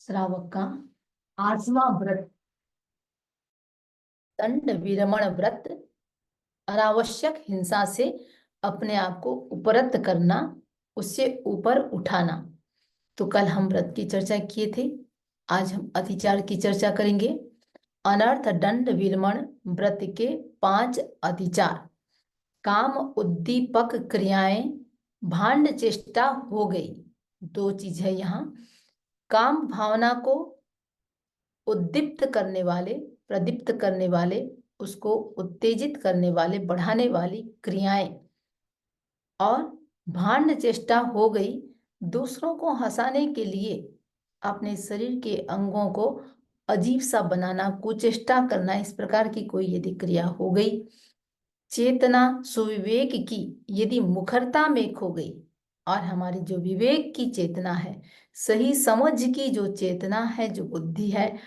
श्रावक का 8वां व्रत दंड विरमण व्रत। अनावश्यक हिंसा से अपने आप को उपरत करना, उससे ऊपर उठाना। तो कल हम व्रत की चर्चा किए थे, आज हम अतिचार की चर्चा करेंगे। अनर्थ दंड विरमण व्रत के 5 अतिचार। काम उद्दीपक क्रियाएं भांड चेष्टा हो गई। दो चीज है यहाँ। काम भावना को उद्दीप्त करने वाले, प्रदीप्त करने वाले, उसको उत्तेजित करने वाले, बढ़ाने वाली क्रियाएं, और भांड चेष्टा हो गई दूसरों को हंसाने के लिए अपने शरीर के अंगों को अजीब सा बनाना, कुचेष्टा करना, इस प्रकार की कोई यदि क्रिया हो गई। चेतना सुविवेक की यदि मुखरता में खो गई, और हमारी जो विवेक की चेतना है, सही समझ की जो चेतना है, जो बुद्धि है,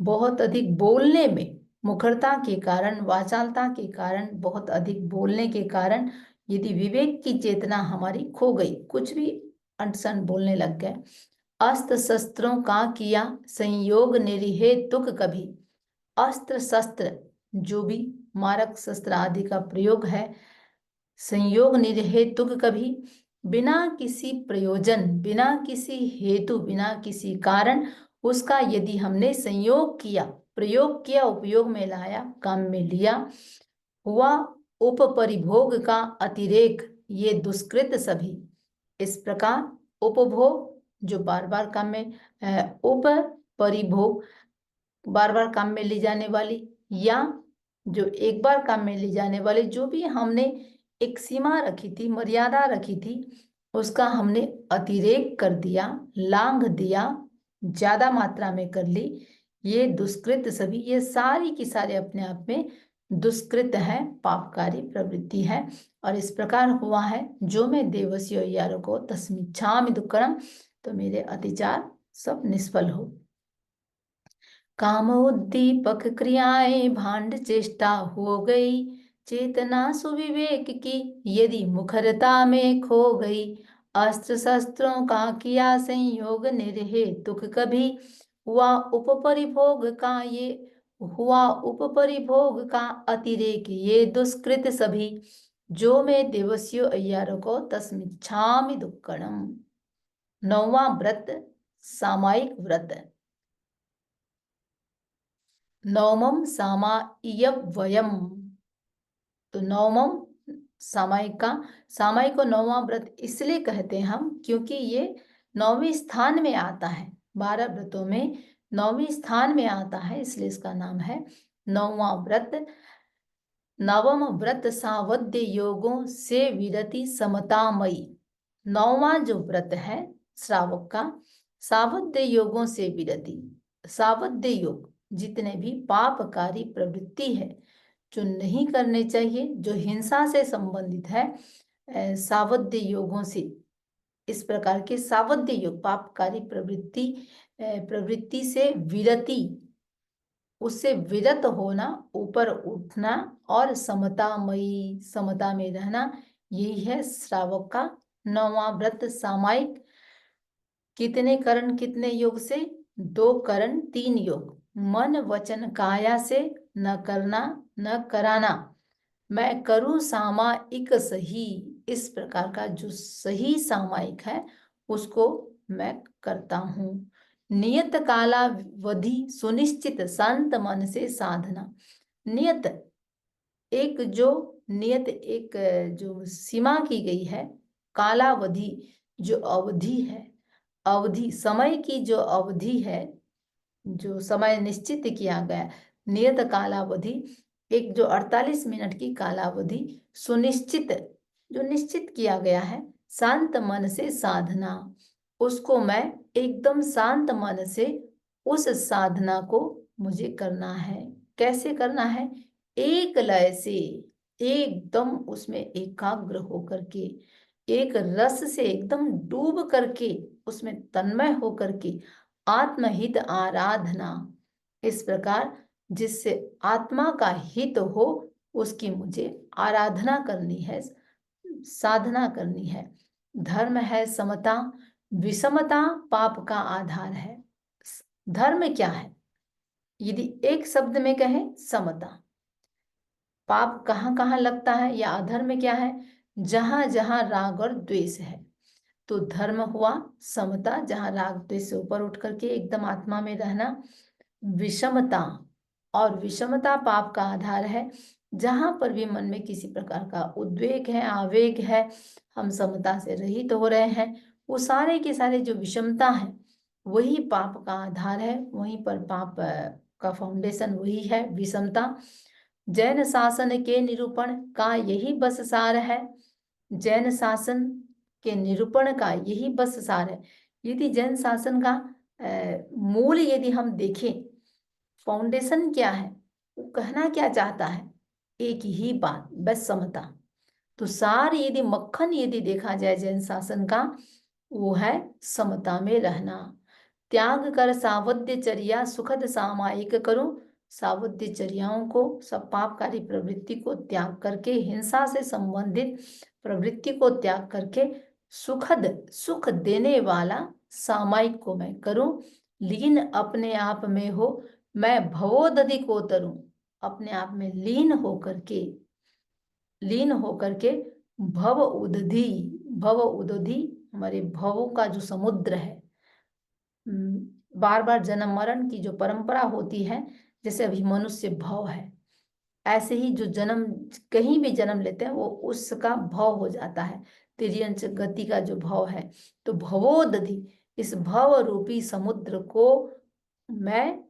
बहुत अधिक बोलने में, मुखरता के कारण, वाचालता के कारण, बहुत अधिक बोलने के कारण यदि विवेक की चेतना हमारी खो गई, कुछ भी अनसन बोलने लग गए। अस्त्र शस्त्रों का किया संयोग निरहेतुक कभी। अस्त्र शस्त्र जो भी मारक शस्त्र आदि का प्रयोग है, संयोग निरहेतुक कभी, बिना किसी प्रयोजन, बिना किसी हेतु, बिना किसी कारण उसका यदि हमने संयोग किया, प्रयोग किया, उपयोग में लाया, काम में लिया, हुआ उपपरिभोग का अतिरेक, ये दुष्कृत सभी। इस प्रकार उपभोग जो बार बार काम में, उपपरिभोग बार बार काम में ली जाने वाली, या जो एक बार काम में ली जाने वाली, जो भी हमने एक सीमा रखी थी, मर्यादा रखी थी, उसका हमने अतिरेक कर दिया, लांघ दिया, ज्यादा मात्रा में कर ली। ये दुष्कृत सभी, ये सारी की सारी अपने आप में दुष्कृत है, पापकारी प्रवृत्ति है। और इस प्रकार हुआ है, जो मैं देवस्यो यारो को तस्मिच्छामि दुक्कड़म, तो मेरे अतिचार सब निष्फल हो। कामोद्दीपक क्रियाएं भांड चेष्टा हो गई, चेतना सुविवेक की यदि मुखरता में खो गई। अस्त्र शस्त्रों का किया संयोग निर्हेतुक कभी, हुआ उपपरिभोग का ये, हुआ उपपरिभोग का अतिरेक, ये दुष्कृत सभी। जो मैं देवस्यो अय्यारों को तस्मिच्छामि दुक्कड़म। 9वां व्रत सामायिक व्रत। नवमम सामायिकव्ययम। तो नवमम सामायिक का, सामायिक को 9वां व्रत इसलिए कहते हैं हम, क्योंकि ये 9वें स्थान में आता है, 12 व्रतों में 9वें स्थान में आता है, इसलिए इसका नाम है 9वां व्रत। नवम व्रत सावध्य योगों से विरति समतामयी। 9वां जो व्रत है श्रावक का, सावध्य योगों से विरति। सावध्य योग जितने भी पापकारी प्रवृत्ति है, जो नहीं करने चाहिए, जो हिंसा से संबंधित है, सावध्य योगों से, इस प्रकार के सावध्य योग, पापकारी प्रवृत्ति से विरति, उससे विरत होना, ऊपर उठना, और समतामयी, समता में रहना, यही है श्रावक का 9वां व्रत सामायिक। कितने करण कितने योग से? 2 करण 3 योग। मन वचन काया से न करना न कराना। मैं करूं सामायिक सही, इस प्रकार का जो सही सामायिक है उसको मैं करता हूं। नियत कालावधि सुनिश्चित शांत मन से साधना। नियत, एक जो नियत, एक जो सीमा की गई है, कालावधि जो अवधि है, अवधि समय की जो अवधि है, जो समय निश्चित किया गया, नियत कालावधि, एक जो 48 मिनट की कालावधि, सुनिश्चित जो निश्चित किया गया है, शांत मन से साधना, उसको मैं एकदम शांत मन से उस साधना को मुझे करना है। कैसे करना है? एक लय से, एकदम उसमें एकाग्र होकर के, एक रस से एकदम डूब करके, उसमें तन्मय होकर के, आत्महित आराधना, इस प्रकार जिससे आत्मा का हित हो, उसकी मुझे आराधना करनी है, साधना करनी है। धर्म है समता, विषमता पाप का आधार है। धर्म क्या है? यदि एक शब्द में कहें, समता। पाप कहाँ कहाँ लगता है या अधर्म क्या है? जहां जहां राग और द्वेष है। तो धर्म हुआ समता, जहां राग द्वेष से ऊपर उठ करके एकदम आत्मा में रहना। विषमता, और विषमता पाप का आधार है। जहां पर भी मन में किसी प्रकार का उद्वेग है, आवेग है, हम समता से रहित हो रहे हैं, वो सारे के सारे जो विषमता है वही पाप का आधार है। वहीं पर पाप का फाउंडेशन वही है, विषमता। जैन शासन के निरूपण का यही बस सार है। जैन शासन के निरूपण का यही बस सार है। यदि जैन शासन का मूल यदि हम देखें, फाउंडेशन क्या है, वो कहना क्या चाहता है? एक ही बात, बस समता। तो सार यदि मक्खन यदि देखा जाए जैन शासन का, वो है समता में रहना। त्याग कर सावध्य चर्या सुखद सामायिक करो। सावध्य चर्याओं को, सब पापकारी प्रवृत्ति को त्याग करके, हिंसा से संबंधित प्रवृत्ति को त्याग करके सुखद, सुख देने वाला सामायिक को मैं करूं। लीन अपने आप में हो, मैं भवोदधि को तरूं। अपने आप में लीन होकर के, लीन होकर के भव उदधि, भव उदधि हमारे भवों का जो समुद्र है, बार बार जन्म मरण की जो परंपरा होती है, जैसे अभी मनुष्य भव है, ऐसे ही जो जन्म, कहीं भी जन्म लेते हैं वो उसका भव हो जाता है। तिर्यंच गति का जो भव है, तो भवोदधि, इस भव रूपी समुद्र को मैं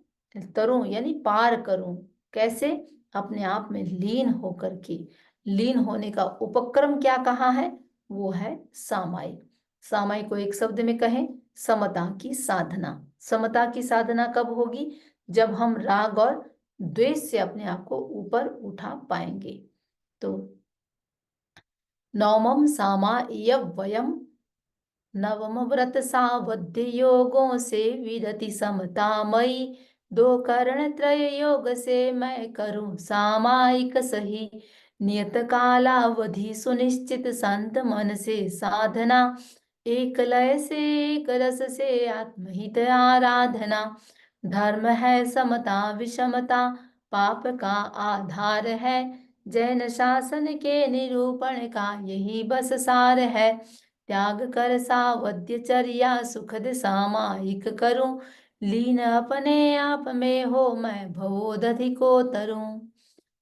तरूं यानी पार करूं। कैसे? अपने आप में लीन होकर के। लीन होने का उपक्रम क्या कहा है? वो है सामायिक। सामायिक को एक शब्द में कहें, समता की साधना। समता की साधना कब होगी? जब हम राग और द्वेष से अपने आप को ऊपर उठा पाएंगे। तो नवमम सामाय वयम, नवम व्रत सावध्य योगों से विरति समतामयी। दो करण त्रय योग से मैं करूं सामायिक सही। नियत कालावधि सुनिश्चित संत मन से साधना। एक लय से एक रस से आत्महित आराधना। धर्म है समता विषमता, पाप का आधार है। जैन शासन के निरूपण का यही बस सार है। त्याग कर सावध्य चर्या सुखद सामायिक करूं। लीन अपने आप में हो, मैं भवोदधि को तरूं।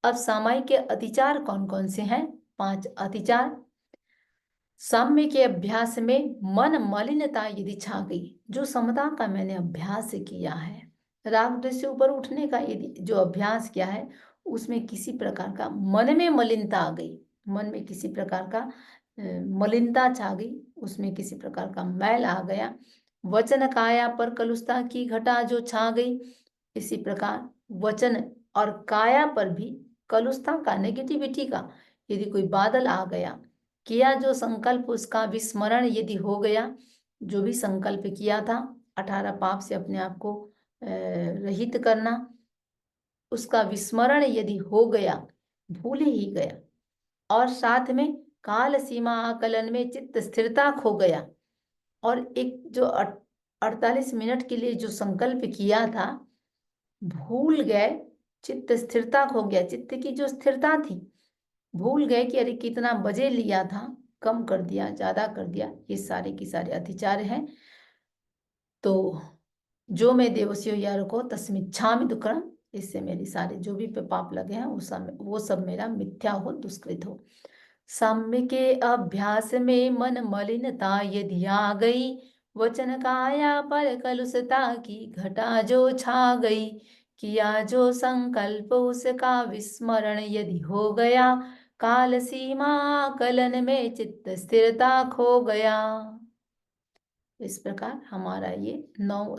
अब सामायिक के अतिचार कौन कौन से हैं? 5 अतिचार। साम्य के अभ्यास में मन मलिनता यदि छा गई, जो समता का मैंने अभ्यास किया है, राग द्वेष से ऊपर उठने का यदि जो अभ्यास किया है, उसमें किसी प्रकार का मन में मलिनता आ गई, मन में किसी प्रकार का मलिनता छा गई, उसमें किसी प्रकार का मैल आ गया, वचन काया पर कलुषता की घटा जो छा गई, इसी प्रकार वचन और काया पर भी कलुषता का, नेगेटिविटी का यदि कोई बादल आ गया, किया जो संकल्प उसका विस्मरण यदि हो गया, जो भी संकल्प किया था 18 पाप से अपने आप को रहित करना, उसका विस्मरण यदि हो गया, भूल ही गया, और साथ में काल सीमा आकलन में चित्त स्थिरता खो गया, और एक जो 48 मिनट के लिए जो संकल्प किया था भूल गए, चित्त स्थिरता खो गया, चित्त की जो स्थिरता थी, भूल गए कि अरे कितना बजे लिया था, कम कर दिया, ज्यादा कर दिया, ये सारे की सारे अतिचार हैं। तो जो मैं देवस्यो यार को तस्मिच्छामि दुक्कड़म, इससे मेरी सारे जो भी पाप लगे हैं वो सब मेरा मिथ्या हो, दुष्कृत हो। साम्य के अभ्यास में मन मलिनता यदि आ गई, वचन काया पर कलुषता की घटा जो छा गई, किया जो संकल्प उसका विस्मरण यदि हो गया, काल सीमा कलन में चित्त स्थिरता खो गया। इस प्रकार हमारा ये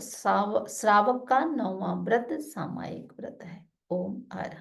श्रावक का 9वां व्रत सामायिक व्रत है। ओम हर।